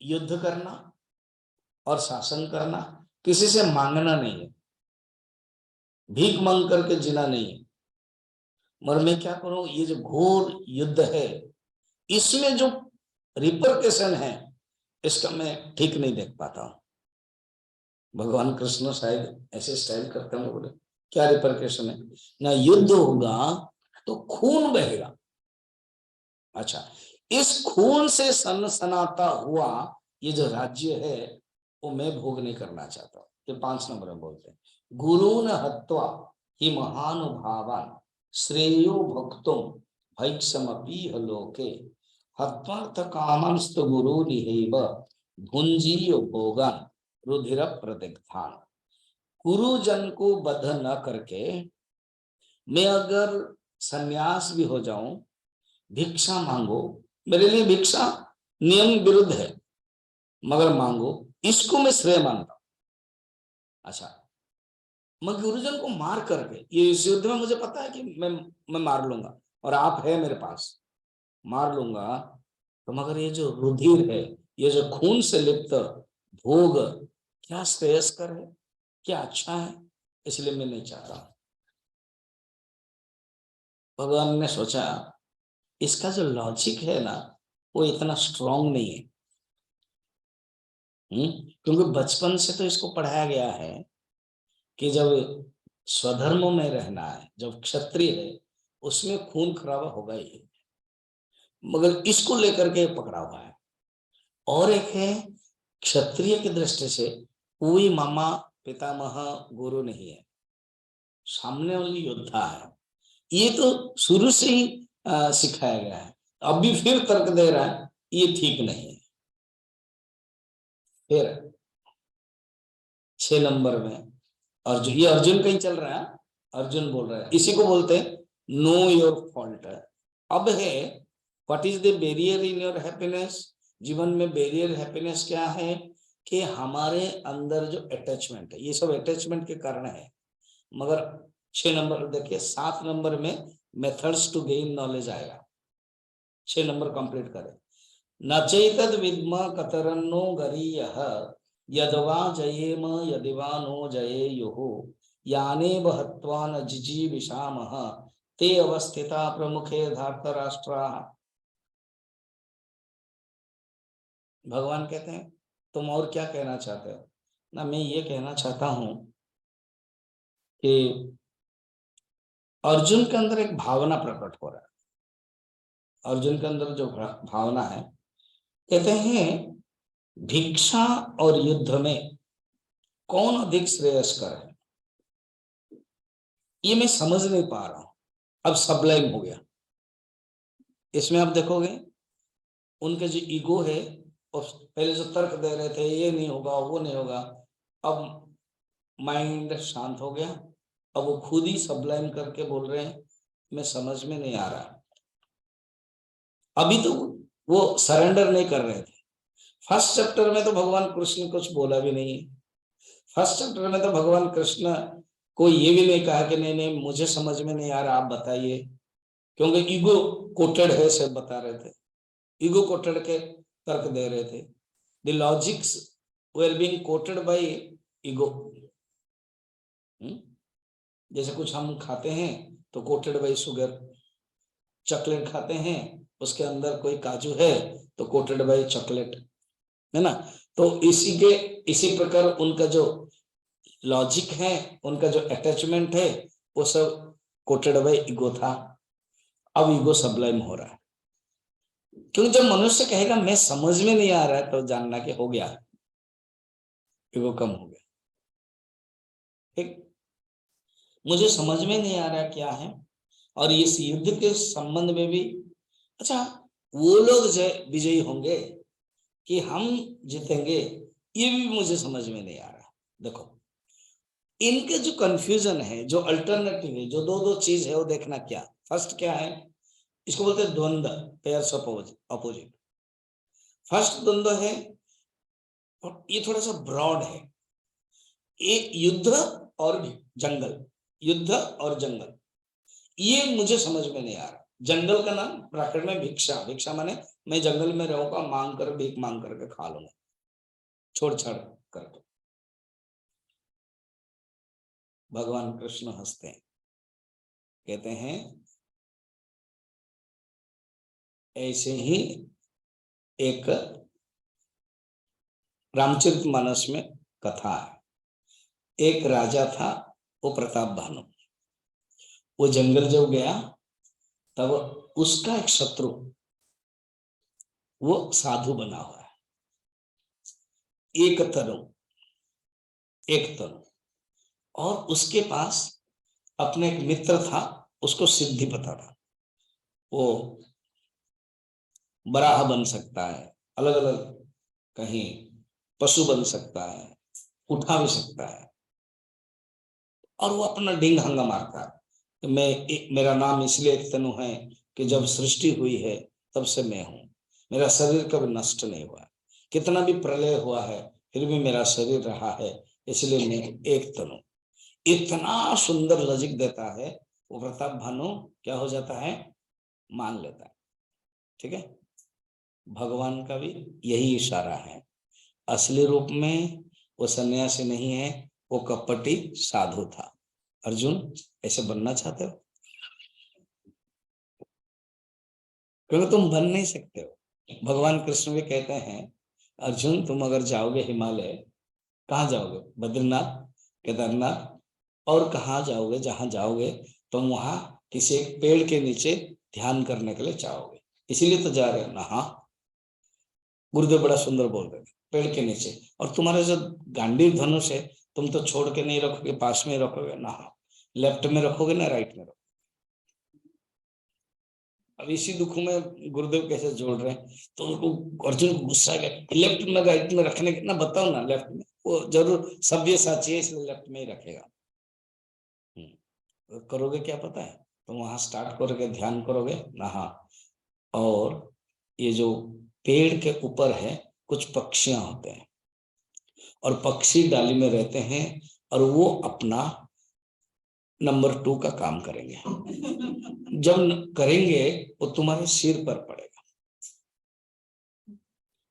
युद्ध करना और शासन करना, किसी से मांगना नहीं है, भीख मांग करके जीना नहीं है। मगर मैं क्या करूं, ये जो घोर युद्ध है इसमें जो रिपरकेशन है इसका मैं ठीक नहीं देख पाता हूं। भगवान कृष्ण शायद ऐसे स्टाइल करते हैं, बोले क्या रिपरकेशन है, ना युद्ध होगा तो खून बहेगा। अच्छा, इस खून से सनसनाता हुआ ये जो राज्य है वो मैं भोग नहीं करना चाहता हूं। ये 5 नंबर में बोलते हैं, गुरु न हत्वा ही महानुभावान श्रेयो भक्तुम भैक्षमपीह लोके हत्वार्थ कामंस्तु गुरु निहेव भुंजीय भोगान रुधिर प्रतिग्धान। गुरुजन को बद्ध न करके मैं अगर सन्यास भी हो जाऊं, भिक्षा मांगो, मेरे लिए भिक्षा नियम विरुद्ध है मगर मांगो, इसको मैं श्रेय मानता हूं। अच्छा, मैं गुरुजन को मार करके, ये इस युद्ध में मुझे पता है कि मैं मार लूंगा और आप है मेरे पास, मार लूंगा, तो मगर ये जो रुधिर है, ये जो खून से लिप्त भोग क्या श्रेयस्कर है, क्या अच्छा है, इसलिए मैं नहीं चाहता। भगवान ने सोचा इसका जो लॉजिक है ना वो इतना स्ट्रांग नहीं है। क्योंकि बचपन से तो इसको पढ़ाया गया है कि जब स्वधर्म में रहना है, जब क्षत्रिय है उसमें खून खराबा होगा ही, मगर इसको लेकर के पकड़ा हुआ है। और एक है क्षत्रिय की दृष्टि से कोई मामा पितामह गुरु नहीं है, सामने वाली योद्धा है, ये तो शुरू से ही सिखाया गया है। अभी फिर तर्क दे रहा है ये ठीक नहीं है। फिर 6 नंबर में अर्जुन, ये अर्जुन कहीं चल रहा है, अर्जुन बोल रहा है, इसी को बोलते हैं नो योर फॉल्ट। अब है what is the barrier in your happiness, जीवन में बैरियर हैप्पीनेस क्या है, कि हमारे अंदर जो अटैचमेंट है, ये सब अटैचमेंट के कारण है। मगर 6 नंबर देखिए, 7 नंबर में मेथड्स टू गेन नॉलेज आएगा। 6 नंबर कंप्लीट करें, न चैतद विद्म कतरन्नो गरीयः यदवा जयेम यदिवा नो जयेयुः याने बहत्वा न जिजीविषामः ते अवस्थिता प्रमुखे धार्तराष्ट्राः। भगवान कहते हैं तुम और क्या कहना चाहते हो ना, मैं ये कहना चाहता हूं कि अर्जुन के अंदर एक भावना प्रकट हो रहा है। अर्जुन के अंदर जो भावना है, कहते हैं भिक्षा और युद्ध में कौन अधिक श्रेयस्कर है, ये मैं समझ नहीं पा रहा हूं। अब सबलाइम हो गया इसमें। आप देखोगे उनके जो ईगो है, और पहले जो तर्क दे रहे थे ये नहीं होगा वो नहीं होगा, अब माइंड शांत हो गया। अब वो खुद ही सबलाइम करके बोल रहे हैं मैं समझ में नहीं आ रहा। अभी तो वो सरेंडर नहीं कर रहे थे। फर्स्ट चैप्टर में तो भगवान कृष्ण कुछ बोला भी नहीं है। फर्स्ट चैप्टर में तो भगवान कृष्ण को ये भी नहीं कहा कि नहीं नहीं मुझे समझ में नहीं आ रहा, आप बताइए, क्योंकि ईगो कोटेड है, सब बता रहे थे, ईगो कोटेड के तर्क दे रहे थे। The logics were being coated by ego. जैसे कुछ हम खाते हैं तो कोटेड बाय शुगर, चॉकलेट खाते हैं उसके अंदर कोई काजू है तो कोटेड बाय चॉकलेट, है ना। तो इसी प्रकार उनका जो लॉजिक है, उनका जो अटैचमेंट है, वो सब कोटेड बाय ईगो था। अब ईगो सबलाइम हो रहा है, क्योंकि जब मनुष्य कहेगा मैं समझ में नहीं आ रहा है तो जानना कि हो गया, ईगो कम हो गया। ठीक, मुझे समझ में नहीं आ रहा क्या है। और इस युद्ध के संबंध में भी, अच्छा वो लोग विजयी होंगे कि हम जीतेंगे, ये भी मुझे समझ में नहीं आ रहा। देखो इनके जो कंफ्यूजन है, जो अल्टरनेटिव है, जो दो दो चीज है वो देखना। क्या फर्स्ट क्या है, इसको बोलते हैं द्वंद्व, पेयर्स ऑफ अपोजिट। फर्स्ट द्वंद्व है, और ये थोड़ा सा ब्रॉड है, एक युद्ध और जंगल, युद्ध और जंगल, ये मुझे समझ में नहीं आ रहा। जंगल का नाम प्राकृत में भिक्षा, भिक्षा माने मैं जंगल में रहूंगा, मांग कर भीख मांग करके खा लूंगा, छोड़ छाड़ करके। भगवान कृष्ण हंसते हैं, कहते हैं ऐसे ही एक रामचरितमानस में कथा है। एक राजा था, वो प्रताप भानु। वो जंगल जब गया तब उसका एक शत्रु, वो साधु बना हुआ है, एक तनु, और उसके पास अपने एक मित्र था, उसको सिद्धि पता था। वो बराह बन सकता है, अलग अलग कहीं पशु बन सकता है, उठा भी सकता है, और वो अपना डिंग हंगा मारता है। मेरा नाम इसलिए तनु है कि जब सृष्टि हुई है तब से मैं हूं, मेरा शरीर कभी नष्ट नहीं हुआ, कितना भी प्रलय हुआ है फिर भी मेरा शरीर रहा है, इसलिए मैं एक तनु। इतना सुंदर लॉजिक देता है वो प्रताप भानु, क्या हो जाता है, मान लेता है। ठीक है, भगवान का भी यही इशारा है। असली रूप में वो सन्यासी नहीं है, वो कपटी साधु था। अर्जुन ऐसे बनना चाहते हो? क्योंकि तुम बन नहीं सकते हो। भगवान कृष्ण भी कहते हैं अर्जुन तुम अगर जाओगे हिमालय, कहाँ जाओगे, बद्रीनाथ, केदारनाथ, और कहाँ जाओगे, जहां जाओगे तुम वहां किसी एक पेड़ के नीचे ध्यान करने के लिए चाहोगे, इसीलिए तो जा रहे हो ना। हाँ, गुरुदेव बड़ा सुंदर बोल रहे थे, पेड़ के नीचे। और तुम्हारा जो गांडीव धनुष है तुम तो छोड़ के नहीं रखोगे, पास में रखोगे ना। हाँ, लेफ्ट में रखोगे ना राइट में रखोगे। अब इसी दुख में गुरुदेव कैसे जोड़ रहे हैं, तो उनको अर्जुन को गुस्सा गया, लेफ्ट में राइट में रखने के ना, बताओ ना लेफ्ट में, वो जरूर सभ्य साची है इसलिए लेफ्ट में ही रखेगा। तो करोगे क्या पता है, तुम वहां स्टार्ट करोगे, ध्यान करोगे ना। हाँ, और ये जो पेड़ के ऊपर है कुछ पक्षियां होते हैं, और पक्षी डाली में रहते हैं, और वो अपना नंबर 2 का काम करेंगे। जब करेंगे वो तुम्हारे सिर पर पड़ेगा।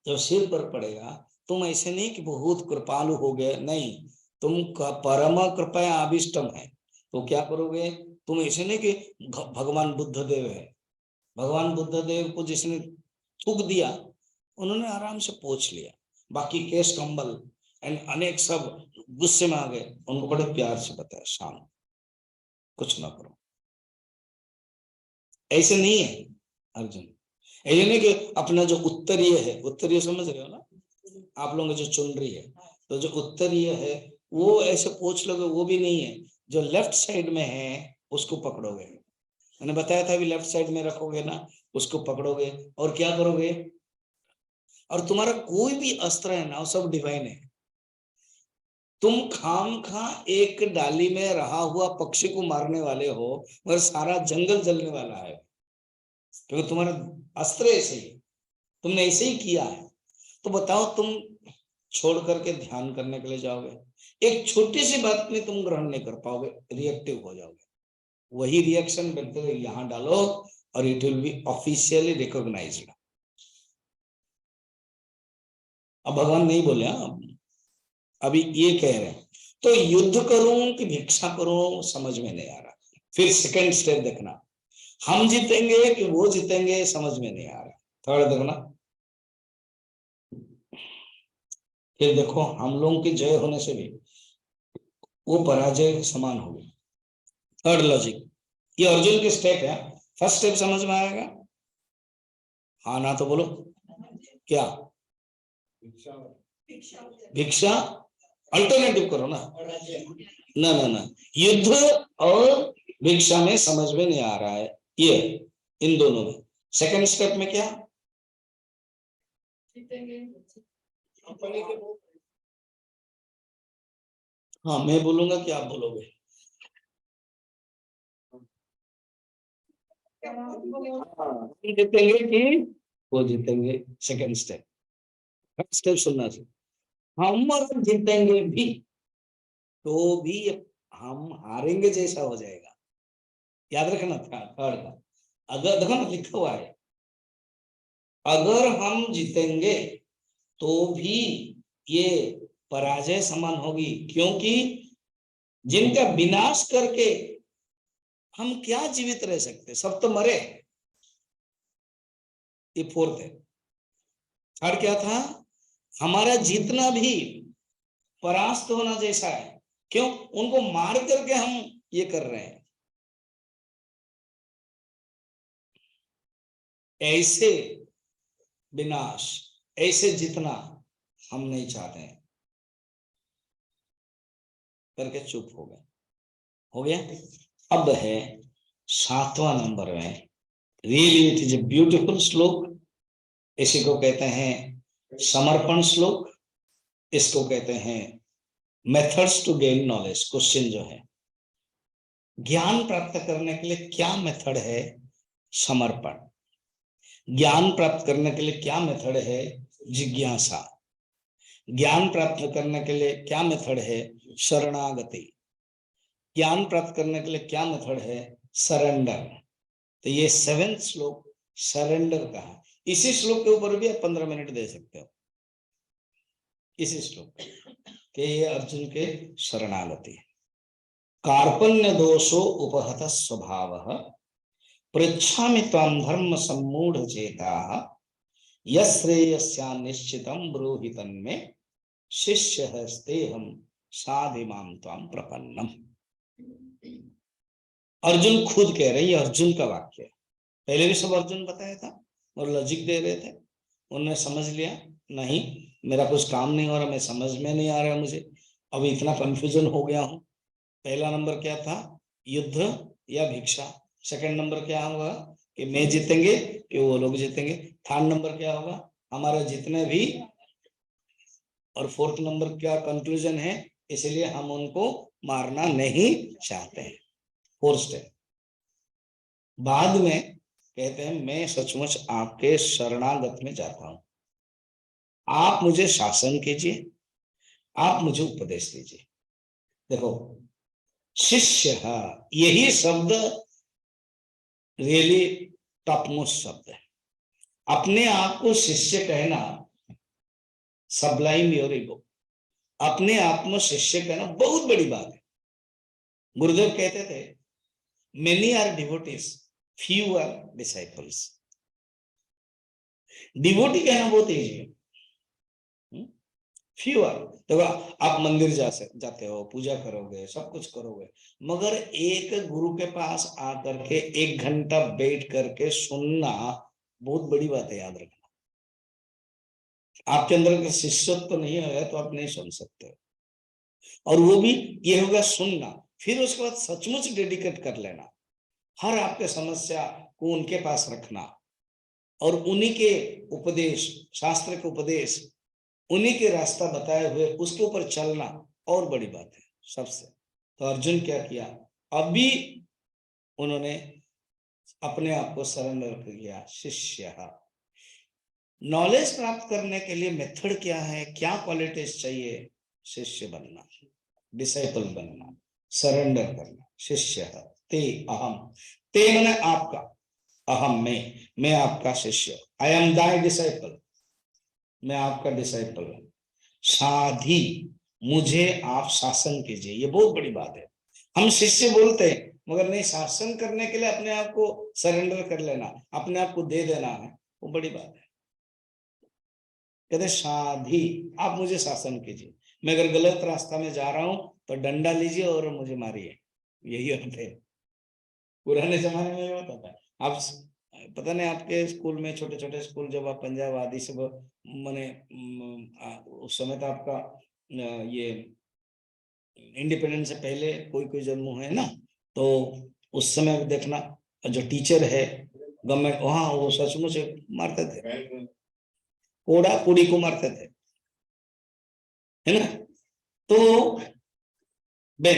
जब सिर पर पड़ेगा, तुम ऐसे नहीं कि बहुत कृपालु हो गए, नहीं, तुम परम कृपया आविष्टम है। तो क्या करोगे, तुम ऐसे नहीं कि भगवान बुद्ध देव है, भगवान बुद्ध देव को जिसने थूक दिया उन्होंने आराम से पोंछ लिया, बाकी केश कंबल एंड अनेक सब गुस्से में आ गए, उनको बड़े प्यार से बताया शांत, कुछ ना करो। ऐसे नहीं है अर्जुन, ऐसे नहीं कि अपना जो उत्तरीय है, उत्तरीय समझ रहे हो ना आप लोगों जो चुन रही है, तो जो उत्तरीय है वो ऐसे पोंछ लोगे, वो भी नहीं है। जो लेफ्ट साइड में है उसको पकड़ोगे, मैंने बताया था अभी, लेफ्ट साइड में रखोगे ना, उसको पकड़ोगे और क्या करोगे, और तुम्हारा कोई भी अस्त्र है ना वो सब डिवाइन है। तुम खाम खा एक डाली में रहा हुआ पक्षी को मारने वाले हो, मगर सारा जंगल जलने वाला है, क्योंकि तुम्हारा अस्त्र ऐसे ही, तुमने ऐसे ही किया है। तो बताओ तुम छोड़ करके ध्यान करने के लिए जाओगे, एक छोटी सी बात में तुम ग्रहण नहीं कर पाओगे, रिएक्टिव हो जाओगे। वही रिएक्शन बिल्कुल यहां डालो और it will be officially recognised. अब भगवान नहीं बोले, अभी ये कह रहे हैं तो युद्ध करूं कि भिक्षा करूं समझ में नहीं आ रहा। फिर सेकंड स्टेप देखना, हम जीतेंगे कि वो जीतेंगे समझ में नहीं आ रहा। थर्ड देखना, फिर देखो हम लोगों की जय होने से भी वो पराजय समान होगी। थर्ड लॉजिक, ये अर्जुन के स्टेप है। फर्स्ट स्टेप समझ में आएगा, हाँ ना तो बोलो क्या, भिक्षा, अल्टरनेटिव करो ना, ना ना ना, युद्ध और भिक्षा में समझ में नहीं आ रहा है ये, इन दोनों में। सेकंड स्टेप में क्या, हाँ, मैं बोलूंगा कि आप बोलोगे? जीतेंगे कि वो जीतेंगे? सेकंड स्टेप, फर्स्ट स्टेप सुनना चाहिए। हम अगर जीतेंगे भी तो भी हम हारेंगे जैसा हो जाएगा, याद रखना था थर्ड का। अगर देखो ना लिखा हुआ है, अगर हम जीतेंगे तो भी ये पराजय समान होगी, क्योंकि जिनका विनाश करके हम क्या जीवित रह सकते, सब तो मरे। ये फोर्थ है। थर्ड क्या था? हमारा जीतना भी परास्त होना जैसा है, क्यों? उनको मार करके हम ये कर रहे हैं। ऐसे विनाश, ऐसे जितना हम नहीं चाहते हैं, करके चुप हो गए। हो गया। अब है 7वां नंबर में, really it is a beautiful श्लोक। इसी को कहते हैं समर्पण श्लोक। इसको कहते हैं methods to gain knowledge. Question जो है, ज्ञान प्राप्त करने के लिए क्या मेथड है? समर्पण। ज्ञान प्राप्त करने के लिए क्या मेथड है? जिज्ञासा। ज्ञान प्राप्त करने के लिए क्या मेथड है? शरणागति। ज्ञान प्राप्त करने के लिए क्या मेथड है? सरेंडर। तो ये 7वां श्लोक सरेंडर का है। इसी श्लोक के ऊपर भी आप 15 मिनट दे सकते हो। इसी श्लोक के ये अर्जुन के शरणागति। कार्पण्य दोषो उपहत स्वभाव पृच्छामि त्वां धर्म सम्मूढ़ चेता यश्रेयस्या निश्चितम ब्रूहि तन्मे शिष्यस्तेहं साधिमां त्वां प्रपन्नम। अर्जुन खुद कह रहे, ये अर्जुन का वाक्य है। पहले भी सब अर्जुन बताया था और लॉजिक दे रहे थे, उन्होंने समझ लिया नहीं मेरा कुछ काम नहीं हो रहा, मैं समझ में नहीं आ रहा मुझे, अभी इतना कंफ्यूजन हो गया हूं। पहला नंबर क्या था? युद्ध या भिक्षा। सेकंड नंबर क्या होगा? कि मैं जीतेंगे कि वो लोग जीतेंगे। थर्ड नंबर क्या होगा? हमारे जितने भी। और फोर्थ नंबर क्या कंक्लूजन है? इसलिए हम उनको मारना नहीं चाहते हैं। Fourth step. बाद में कहते हैं मैं सचमुच आपके शरणागत में जाता हूं, आप मुझे शासन कीजिए, आप मुझे उपदेश दीजिए। देखो शिष्य, यही शब्द रियली टॉप मोस्ट शब्द है। अपने आप को शिष्य कहना, सबलाइम योर ईगो, अपने आप में शिष्य कहना बहुत बड़ी बात है। गुरुदेव कहते थे many are devotees, few are disciples. Devotee कहना बहुत ईजी है, फ्यू आर। देखो आप मंदिर जाते हो, पूजा करोगे, सब कुछ करोगे, मगर एक गुरु के पास आकर के 1 घंटा बैठ करके सुनना बहुत बड़ी बात है, याद रखना। आपके अंदर का शिष्यत्व तो नहीं है तो आप नहीं सुन सकते। और वो भी ये होगा सुनना, फिर उसके बाद सचमुच डेडिकेट कर लेना, हर आपके समस्या को उनके पास रखना और उन्हीं के उपदेश, शास्त्र के उपदेश, उन्हीं के रास्ता बताए हुए उसके ऊपर चलना और बड़ी बात है सबसे। तो अर्जुन क्या किया? अभी उन्होंने अपने आप को सरेंडर कर दिया। शिष्य, नॉलेज प्राप्त करने के लिए मेथड क्या है, क्या क्वालिटीज चाहिए? शिष्य बनना, डिसाइपल बनना, सरेंडर करना। शिष्य ते अहम, ते मैंने आपका, अहम मैं आपका शिष्य। आई एम दाई डिसाइपल, मैं आपका डिसाइपल हूं। साधी, मुझे आप शासन कीजिए। ये बहुत बड़ी बात है। हम शिष्य बोलते हैं मगर नहीं, शासन करने के लिए अपने आप को सरेंडर कर लेना, अपने आप को दे देना है, वो बड़ी बात है। कहते साधी, आप मुझे शासन कीजिए, मैं अगर गलत रास्ता में जा रहा हूं तो डंडा लीजिए और मुझे मारिए। यही अर्थ है। पुराने जमाने में ये होता था। आप पता नहीं आपके स्कूल में, छोटे छोटे स्कूल जब आप पंजाब आदि से मैंने उस समय तो आपका ये इंडिपेंडेंस से पहले कोई कोई जन्म हुए है ना, तो उस समय देखना जो टीचर है गवर्नमेंट, वहां वो सचमुच मारते थे। कोड़ा कुड़ी को मारते थे, है ना। तो बेन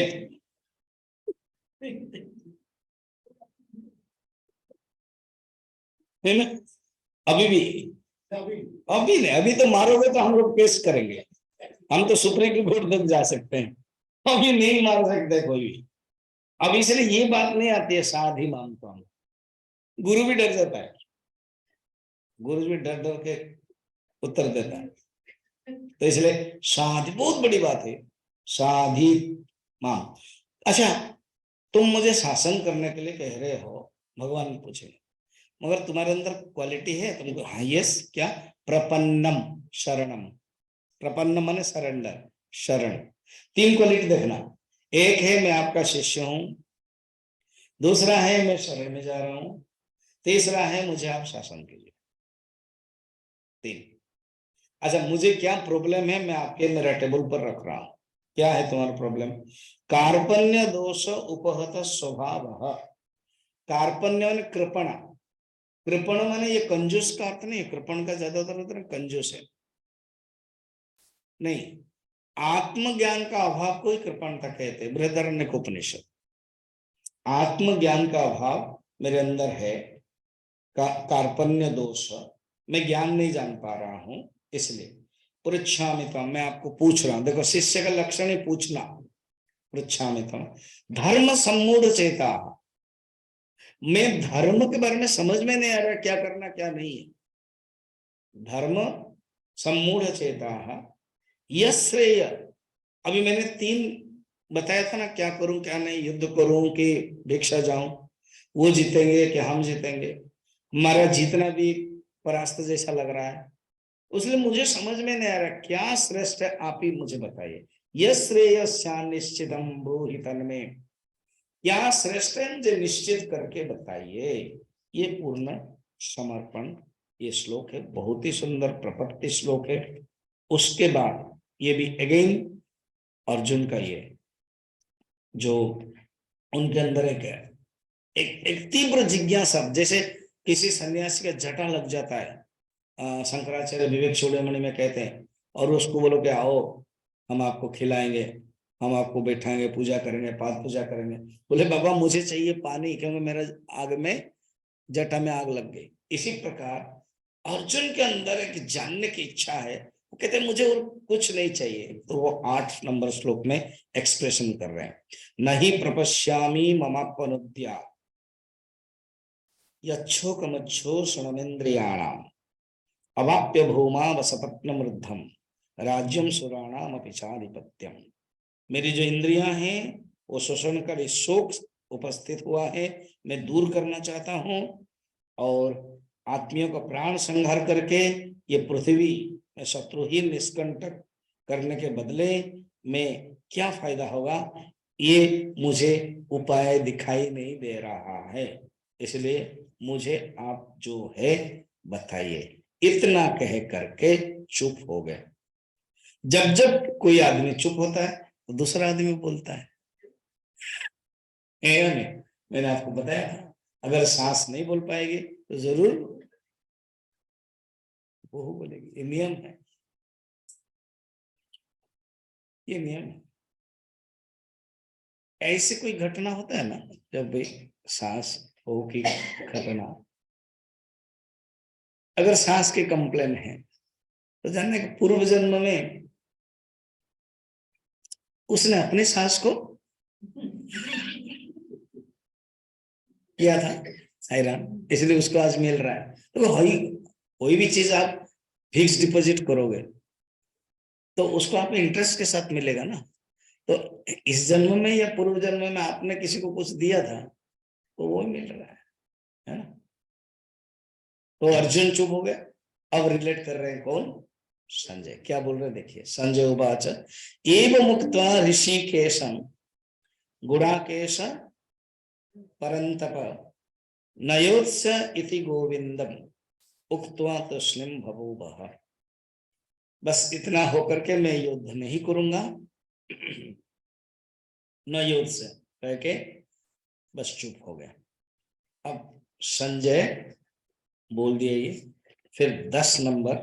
है ना, अभी भी, अभी नहीं, अभी तो मारोगे तो हम लोग केस करेंगे, हम तो सुप्रीम कोर्ट तक जा सकते हैं, अभी नहीं मार सकते कोई भी। अब इसलिए ये बात नहीं आती है साध ही मानता हूं, गुरु भी डर जाता है, गुरु भी डर डर के उत्तर देता है। तो इसलिए साध बहुत बड़ी बात है, साधी मान। अच्छा, तुम मुझे शासन करने के लिए कह रहे हो, भगवान पूछे, मगर तुम्हारे अंदर क्वालिटी है तुमको, हाँ यस, क्या, प्रपन्नम शरणम, प्रपन्न माने सरेंडर, शरण। तीन क्वालिटी देखना, एक है मैं आपका शिष्य हूं, दूसरा है मैं शरण में जा रहा हूं, तीसरा है मुझे आप शासन कीजिए। तीन। अच्छा, मुझे क्या प्रॉब्लम है मैं आपके मेरा टेबल पर रख रहा हूं, क्या है तुम्हारा प्रॉब्लम? कार्पण्य दोष उपहत स्वभाव। कार्पण्य माने कृपणा, कृपण माने ये कंजूस का अर्थ नहीं, कृपण का ज्यादातर होता है कंजूस है, नहीं, आत्मज्ञान का अभाव को ही कृपणता कहते हैं, बृहदारण्यक उपनिषद। आत्मज्ञान का अभाव मेरे अंदर है, कार्पण्य दोष, मैं ज्ञान नहीं जान पा रहा हूं, इसलिए पृच्छामितम, मैं आपको पूछ रहा हूं। देखो शिष्य का लक्षण ही पूछना, पृच्छामितम। धर्म सम्मूढ़ चेता, मैं धर्म के बारे में समझ में नहीं आ रहा क्या करना क्या नहीं है। धर्म सम्मूढ़ चेता यश्रेय, अभी मैंने तीन बताया था ना, क्या करूं क्या नहीं, युद्ध करूं कि भिक्षा जाऊं, वो जीतेंगे कि हम जीतेंगे, हमारा जीतना भी परास्त जैसा लग रहा है, इसलिए मुझे समझ में नहीं आ रहा क्या श्रेष्ठ है, आप ही मुझे बताइए। यह श्रेयस्या निश्चितम ब्रूहि तन्मे, क्या श्रेष्ठ है मुझे निश्चित करके बताइए। ये पूर्ण समर्पण ये श्लोक है, बहुत ही सुंदर प्रपत्ति श्लोक है। उसके बाद ये भी अगेन अर्जुन का ये जो उनके अंदर एक तीव्र जिज्ञासा, जैसे किसी सन्यासी का जटा लग जाता है, शंकराचार्य विवेक चूड़ामणि में कहते हैं, और उसको बोलो कि आओ हम आपको खिलाएंगे, हम आपको बैठाएंगे, पूजा करेंगे, पाद पूजा करेंगे, बोले बाबा मुझे चाहिए पानी, क्योंकि मेरा आग में जटा में आग लग गई। इसी प्रकार अर्जुन के अंदर एक जानने की इच्छा है, वो कहते हैं मुझे और कुछ नहीं चाहिए, तो वो 8 नंबर श्लोक में एक्सप्रेशन कर रहे हैं, नहीं प्रपश्यामी ममापनुद्या यच्छोकमच्छोषणमिन्द्रियाणाम अवाप्य भूमा वसपत्न वृद्धम राज्यम सुराणाम पिछाधिपत्यम। मेरी जो इंद्रियां हैं वो शोषण कर शोक उपस्थित हुआ है, मैं दूर करना चाहता हूं, और आत्मियों का प्राण संहार करके ये पृथ्वी में शत्रुहीन निष्कंटक करने के बदले में क्या फायदा होगा, ये मुझे उपाय दिखाई नहीं दे रहा है, इसलिए मुझे आप जो है बताइए। इतना कह करके चुप हो गए। जब जब कोई आदमी चुप होता है तो दूसरा आदमी बोलता है, मैंने आपको बताया था, अगर सांस नहीं बोल पाएगी तो जरूर वो बोलेगी, ये नियम है, ये नियम है। ऐसे कोई घटना होता है ना, जब भाई सांस हो की घटना, अगर सांस की कंप्लेन है तो जानने के पूर्व जन्म में उसने अपनी सांस को किया था हैरान, इसलिए उसको आज मिल रहा है। तो वही कोई भी चीज आप फिक्स डिपॉजिट करोगे तो उसको आप इंटरेस्ट के साथ मिलेगा ना। तो इस जन्म में या पूर्व जन्म में आपने किसी को कुछ दिया था तो वो मिल रहा है ना। तो अर्जुन चुप हो गया। अब रिलेट कर रहे हैं कौन? संजय। क्या बोल रहे हैं देखिए, संजय उवाच एव मुक्त्वा ऋषिकेशं गुडाकेश परंतप नयोत्स्य इति गोविंदम उक्त्वा तस्लिम बभूवः। बस इतना होकर के मैं युद्ध नहीं करूंगा, न युद्ध से कह के बस चुप हो गया। अब संजय बोल दिया ये। फिर 10 नंबर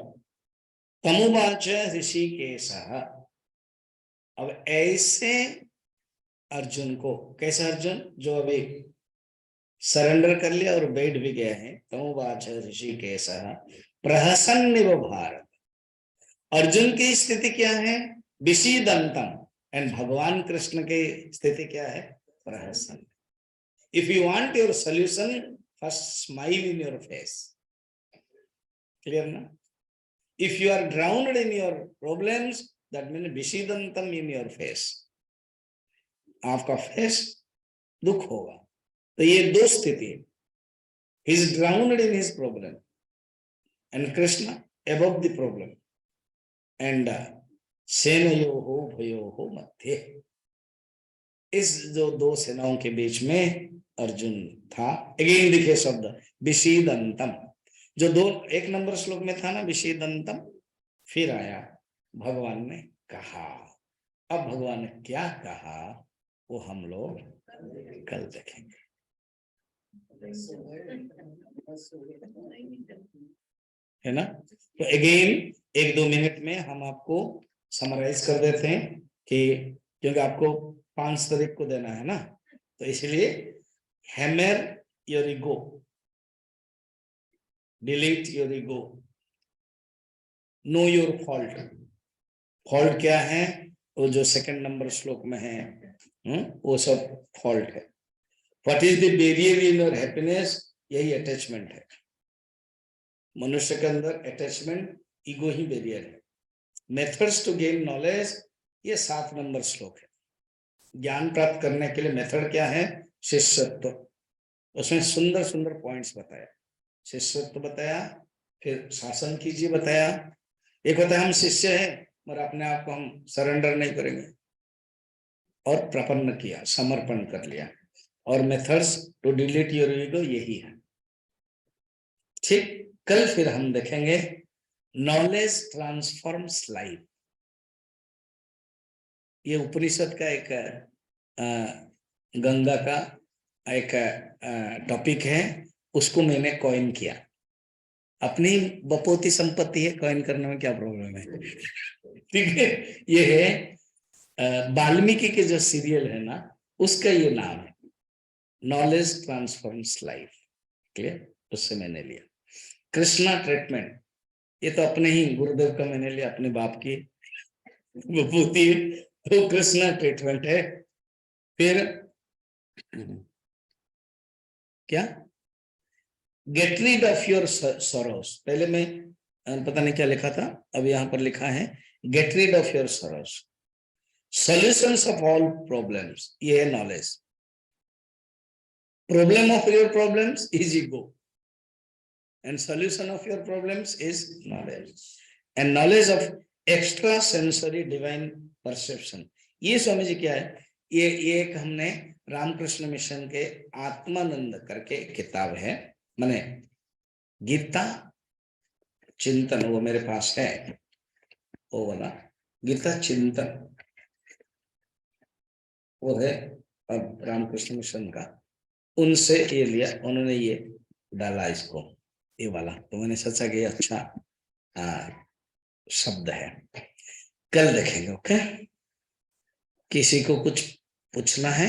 तमुवाच ऋषिकेश। अब ऐसे अर्जुन को, कैसा अर्जुन जो अभी सरेंडर कर लिया और बैठ भी गया है, तमुवाच ऋषिकेश प्रहसन्निव भारत। अर्जुन की स्थिति क्या है? विषीदंतम। एंड भगवान कृष्ण की स्थिति क्या है? प्रहसन। If you want your solution, first smile in your face. Clear ना? If you are drowned in your problems, that mean विषीदंतम इन योर फेस। आपका फेस दुख होगा। तो ये दो स्थिति है। He is drowned in his problem and Krishna above the problem and सेनयोः भयोः मध्ये। इस जो दो सेनाओं के बीच में अर्जुन था। अगेन देखिए शब्द विषीदंतम, जो दो एक नंबर श्लोक में था ना विषीदंतम, फिर आया भगवान ने कहा। अब भगवान ने क्या कहा वो हम लोग कल देखेंगे। है ना? तो अगेन 1-2 मिनट में हम आपको समराइज कर देते हैं कि क्योंकि आपको 5 तारीख को देना है ना, तो इसलिए hammer your ego, delete your ego, know your fault. Fault क्या है? वो जो 2 नंबर श्लोक में है, वो सब फॉल्ट है। What is the barrier in your happiness? यही अटैचमेंट है। मनुष्य के अंदर अटैचमेंट, ईगो ही बैरियर है। मेथड्स टू गेन नॉलेज, ये 7 नंबर श्लोक है। ज्ञान प्राप्त करने के लिए मेथड क्या है? शिष्यत्व। उसमें सुंदर सुंदर पॉइंट्स बताया। शिष्यत्व बताया, फिर शासन कीजिए बताया। एक होता है हम शिष्य हैं और अपने आप को हम सरेंडर नहीं करेंगे, और प्रपन्न किया, समर्पण कर लिया। और methods to delete your ego, यही है। ठीक, कल फिर हम देखेंगे नॉलेज ट्रांसफॉर्म्स लाइफ। ये उपनिषद का एक गंगा का एक टॉपिक है, उसको मैंने कॉइन किया। अपनी बपोती संपत्ति है, कॉइन करने में क्या प्रॉब्लम है? ठीक है, ये है वाल्मीकि के जो सीरियल है ना, उसका ये नाम है नॉलेज ट्रांसफॉर्म्स लाइफ। क्लियर? उससे मैंने लिया। कृष्णा ट्रीटमेंट, ये तो अपने ही गुरुदेव का मैंने लिया, अपने बाप की विभूति, तो कृष्णा ट्रीटमेंट है। फिर क्या? Get rid of your सरोस। पहले मैं पता नहीं क्या लिखा था, अब यहां पर लिखा है get rid of your सरोस। Solutions of all problems, ये है knowledge. Problem of your problems is ego and solution of your problems is knowledge, and knowledge of extra sensory divine perception। ये स्वामी जी क्या है? ये एक हमने रामकृष्ण मिशन के आत्मानंद करके किताब है, माने गीता चिंतन, वो मेरे पास है, वो वाला गीता चिंतन, वो है अब रामकृष्ण मिशन का, उनसे ये लिया, उन्होंने ये डाला इसको, ये वाला। तो मैंने सोचा कि अच्छा शब्द है, कल देखेंगे। ओके, किसी को कुछ पूछना है?